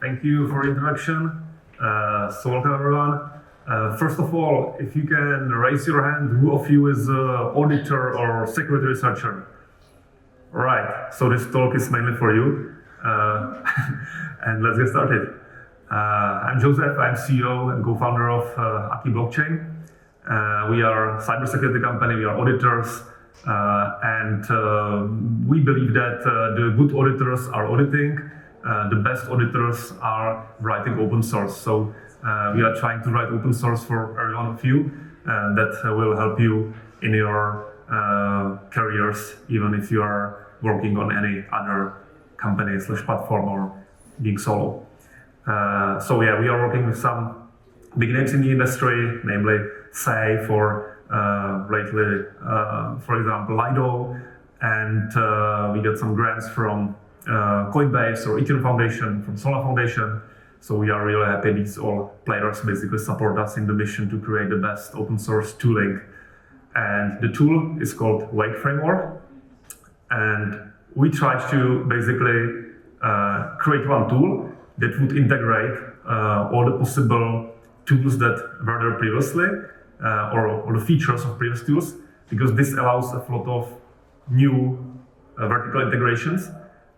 Thank you for the introduction. So welcome everyone. First of all, if you can raise your hand, who of you is an auditor or security researcher? All right, so this talk is mainly for you. And let's get started. I'm Josef, I'm CEO and co-founder of Ackee Blockchain. We are a cybersecurity company, we are auditors, and we believe that the good auditors are auditing, the best auditors are writing open source. So we are trying to write open source for every one of you, and that will help you in your careers, even if you are working on any other company / platform or being solo. So yeah, we are working with some big names in the industry, namely Safe or lately, for example, Lido, and we get some grants from Coinbase or Ethereum Foundation, from Solana Foundation. So we are really happy these all players basically support us in the mission to create the best open source tooling. And the tool is called Wake Framework. And we tried to basically create one tool that would integrate all the possible tools that were there previously, or the features of previous tools, because this allows a lot of new vertical integrations.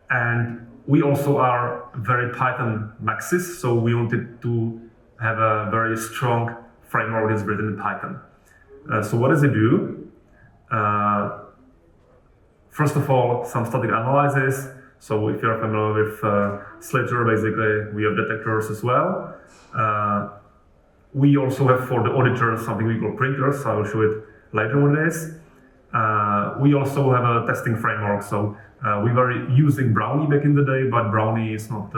And we also are very Python maxis, so we wanted to have a very strong framework that's written in Python. So what does it do? First of all, some static analysis. So if you're familiar with Slither, basically, we have detectors as well. We also have for the auditors something we call printers. So I will show it later what it is. We also have a testing framework. So we were using Brownie back in the day, but Brownie is not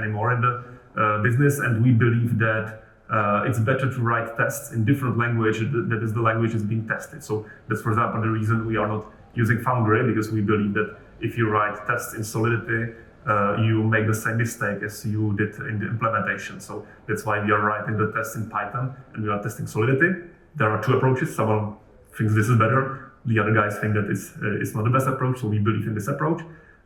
anymore in the business. And we believe that it's better to write tests in different language that is the language is being tested. So that's, for example, the reason we are not using Foundry, because we believe that if you write tests in Solidity, you make the same mistake as you did in the implementation. So that's why we are writing the tests in Python and we are testing Solidity. There are two approaches. Someone thinks this is better. The other guys think that it's not the best approach. So we believe in this approach.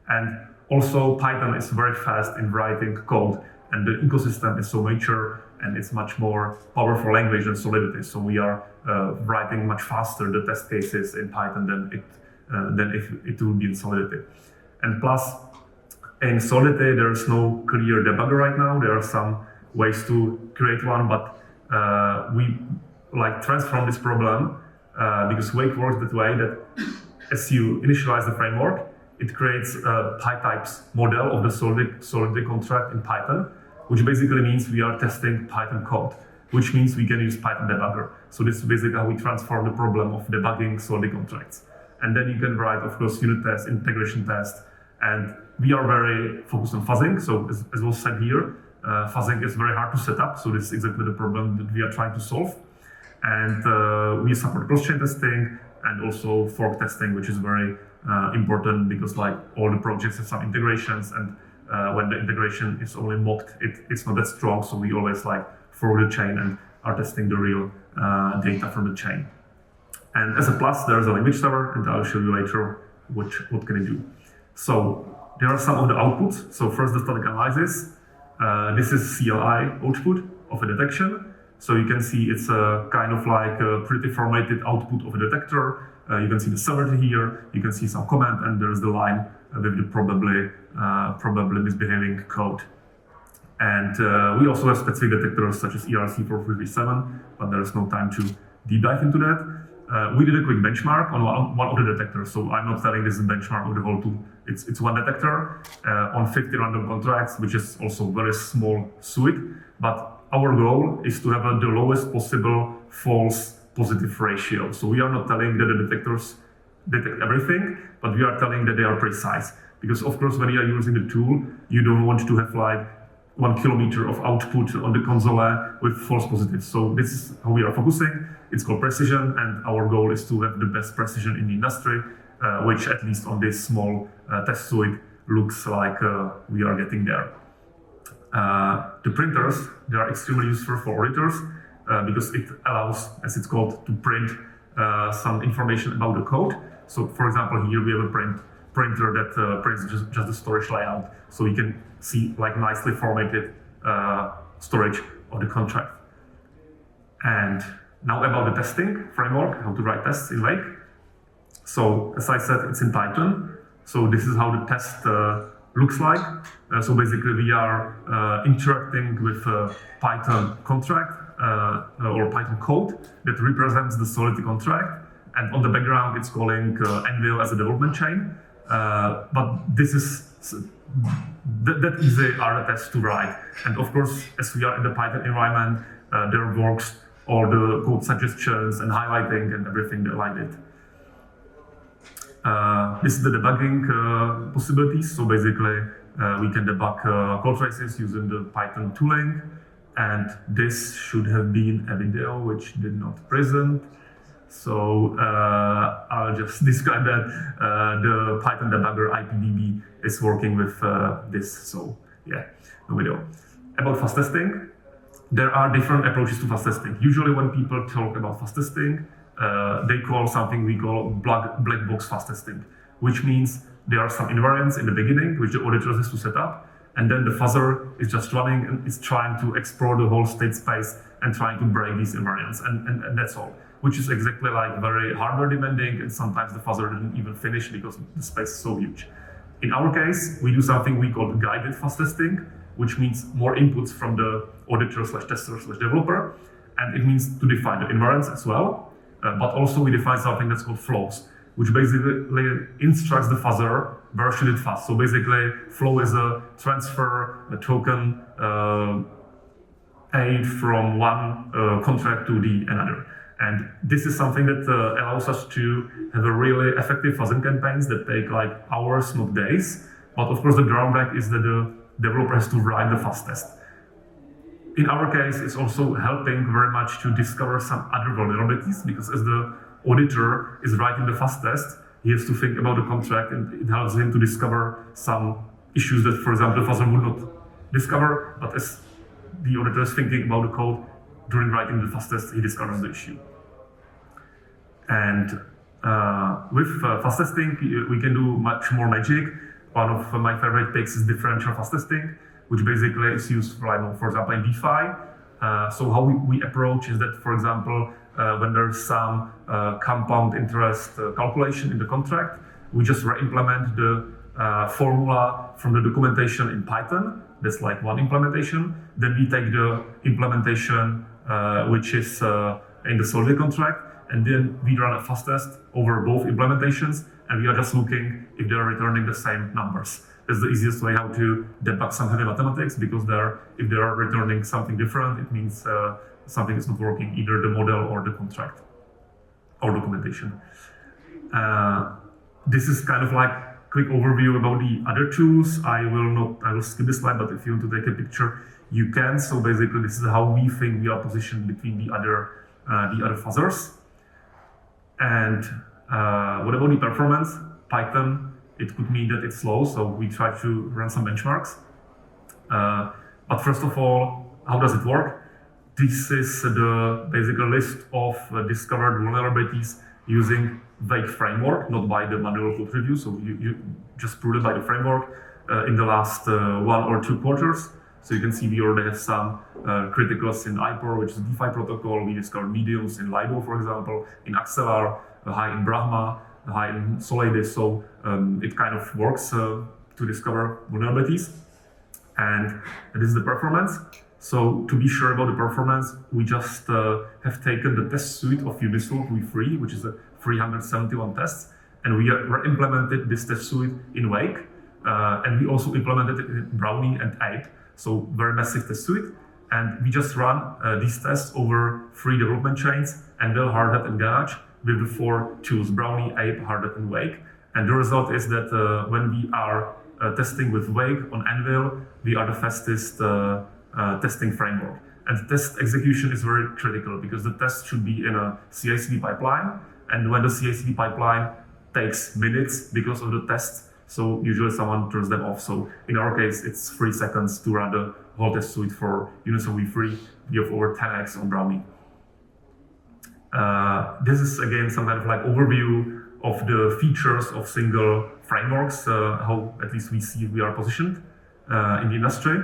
And also Python is very fast in writing code, and the ecosystem is so mature and it's much more powerful language than Solidity. So we are writing much faster the test cases in Python than if it would be in Solidity. And plus, in Solidity, there's no clear debugger right now. There are some ways to create one, but we transform this problem because Wake works that way that as you initialize the framework, it creates a PyTypes model of the Solidity contract in Python, which basically means we are testing Python code, which means we can use Python debugger. So this is basically how we transform the problem of debugging Solidity contracts. And then you can write, of course, unit tests, integration tests, and we are very focused on fuzzing. So as was said here, fuzzing is very hard to set up. So this is exactly the problem that we are trying to solve. And we support cross-chain testing and also fork testing, which is very important because all the projects have some integrations, and when the integration is only mocked, it's not that strong. So we always throw the chain and are testing the real data from the chain. And as a plus, there's a language server, and I'll show you later what can it do. So there are some of the outputs. So first, the static analysis. This is CLI output of a detection. So you can see it's a kind of a pretty formatted output of a detector. You can see the severity here. You can see some comment, and there's the line with the probably misbehaving code. And we also have specific detectors such as ERC4337, but there's no time to deep dive into that. We did a quick benchmark on one of the detectors, so I'm not telling this is a benchmark of the whole tool. It's one detector on 50 random contracts, which is also a very small suite. But our goal is to have the lowest possible false positive ratio. So we are not telling that the detectors detect everything, but we are telling that they are precise. Because of course, when you are using the tool, you don't want to have 1 kilometer of output on the console with false positives. So this is how we are focusing. It's called precision, and our goal is to have the best precision in the industry, which at least on this small test suite looks like we are getting there. The printers, they are extremely useful for auditors because it allows, as it's called, to print some information about the code. So for example, here we have a printer that prints just the storage layout, so you can see like nicely formatted storage of the contract. And now about the testing framework, how to write tests in Wake. So as I said, it's in Python. So this is how the test looks like. So basically we are interacting with a Python contract or Python code that represents the Solidity contract. And on the background, it's calling Anvil as a development chain. But this is that easy are the tests to write. And of course, as we are in the Python environment, there works all the code suggestions and highlighting and everything that like it. This is the debugging possibilities. So basically, we can debug code traces using the Python tooling. And this should have been a video which did not present. So I'll just describe that. The Python debugger IPDB is working with this. So yeah, no video. About fuzz testing, there are different approaches to fuzz testing. Usually when people talk about fuzz testing, they call something we call black box fuzz testing, which means there are some invariants in the beginning, which the auditor has to set up, and then the fuzzer is just running and is trying to explore the whole state space and trying to break these invariants, and that's all. Which is exactly like very hardware demanding, and sometimes the fuzzer didn't even finish because the space is so huge. In our case, we do something we call guided fuzz testing, which means more inputs from the auditor/tester/developer, and it means to define the invariants as well, but also we define something that's called flows, which basically instructs the fuzzer where should it fuzz. So basically, flow is a transfer, a token aid from one contract to the another. And this is something that allows us to have a really effective fuzzing campaigns that take like hours, not days. But of course, the drawback is that the developer has to write the fuzz test. In our case, it's also helping very much to discover some other vulnerabilities, because as the auditor is writing the fuzz test, he has to think about the contract, and it helps him to discover some issues that, for example, the fuzzer would not discover. But as the auditor is thinking about the code, during writing the fuzz test, he discovers the issue. And with fuzz testing, we can do much more magic. One of my favorite picks is differential fuzz testing, which basically is used for example, in DeFi. So how we approach is that, for example, when there's some compound interest calculation in the contract, we just re-implement the formula from the documentation in Python. That's like one implementation. Then we take the implementation which is in the Solidity contract, and then we run a fuzz test over both implementations, and we are just looking if they are returning the same numbers. That's the easiest way how to debug some heavy mathematics, because if they are returning something different, it means something is not working, either the model or the contract or documentation. This is kind of like quick overview about the other tools. I will skip this slide, but if you want to take a picture, you can. So basically, this is how we think we are positioned between the other fuzzers. And what about the performance? Python, it could mean that it's slow, so we try to run some benchmarks. But first of all, how does it work? This is the basic list of discovered vulnerabilities using Wake framework, not by the manual code review. So you just proved it by the framework in the last 1 or 2 quarters. So you can see we already have some criticals in IPOR, which is a DeFi protocol. We discovered mediums in Lido, for example, in Axelar, high in Brahma, high in Solidity. So it kind of works to discover vulnerabilities. And this is the performance. So to be sure about the performance, we just have taken the test suite of Ubisoft V3, which is a 371 tests, and we implemented this test suite in Wake, and we also implemented it in Brownie and Ape. So very massive test suite, and we just run these tests over 3 development chains, Anvil, Hardhat, and Garage, with the 4 tools, Brownie, Ape, Hardhat, and Wake. And the result is that when we are testing with Wake on Anvil, we are the fastest testing framework. And test execution is very critical, because the test should be in a CI/CD pipeline, and when the CI/CD pipeline takes minutes because of the test, so usually someone turns them off. So in our case, it's 3 seconds to run the whole test suite for Ubisoft V3. We have over 10x on Brownie. This is again some kind of like overview of the features of single frameworks, how at least we are positioned in the industry.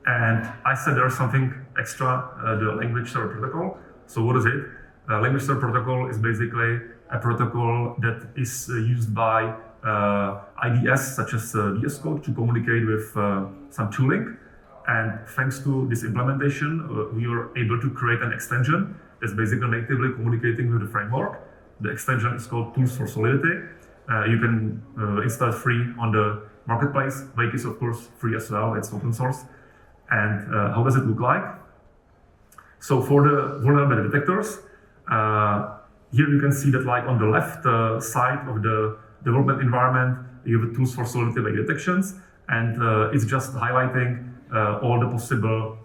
And I said there's something extra, the language server protocol. So what is it? Language server protocol is basically a protocol that is used by IDS, such as VS Code, to communicate with some tooling. And thanks to this implementation, we were able to create an extension that's basically natively communicating with the framework. The extension is called Tools for Solidity. You can install it free on the marketplace. Wake is, of course, free as well. It's open source. And how does it look like? So for the vulnerability detectors, here you can see that like on the left side of the development environment, you have the Tools for Solidity wake detections, and it's just highlighting all the possible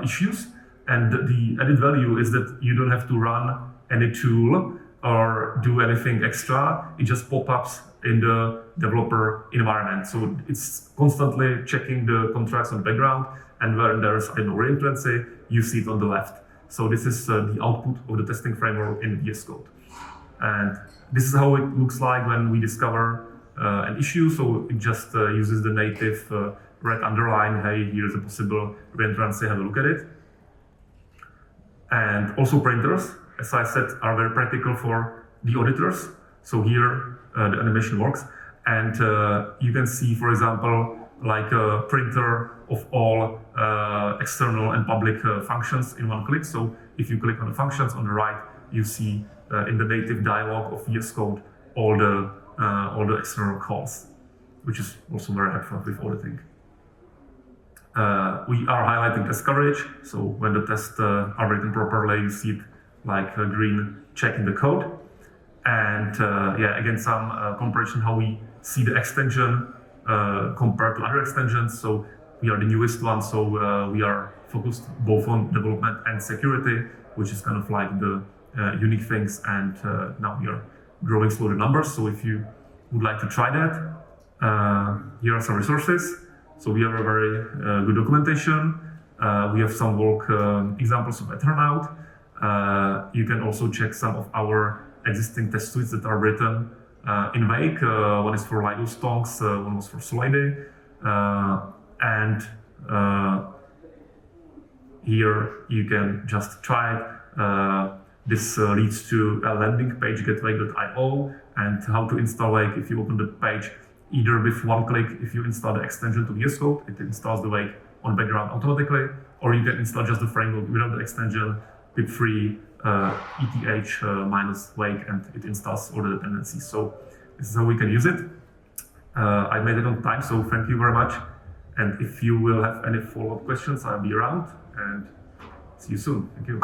issues. And the added value is that you don't have to run any tool or do anything extra. It just pop-ups in the developer environment. So it's constantly checking the contracts on the background, and where there's an reentrancy, you see it on the left. So this is the output of the testing framework in VS Code. And this is how it looks like when we discover an issue. So it just uses the native red underline, hey, here's a possible reentrancy, have a look at it. And also printers, as I said, are very practical for the auditors. So here the animation works. And you can see, for example, like a printer of all external and public functions in one click. So if you click on the functions on the right, you see in the native dialog of VS Code all the external calls, which is also very helpful with auditing. We are highlighting test coverage. So when the tests are written properly, you see it like a green check in the code. And yeah, again, some comparison how we see the extension compared to other extensions. So we are the newest one, so we are focused both on development and security, which is kind of like the unique things. And now we are growing slowly numbers. So if you would like to try that, here are some resources. So we have a very good documentation. We have some work examples of Ethernaut. You can also check some of our existing test suites that are written in Wake. One is for Lido Stonks, one was for Solidity. And here you can just try it. This leads to a landing page, getwake.io, and how to install Wake. If you open the page, either with one click, if you install the extension to VS Code, it installs the Wake on background automatically, or you can install just the framework without the extension, pip free ETH minus Wake, and it installs all the dependencies. So this is how we can use it. I made it on time, so thank you very much. And if you will have any follow-up questions, I'll be around, and see you soon. Thank you.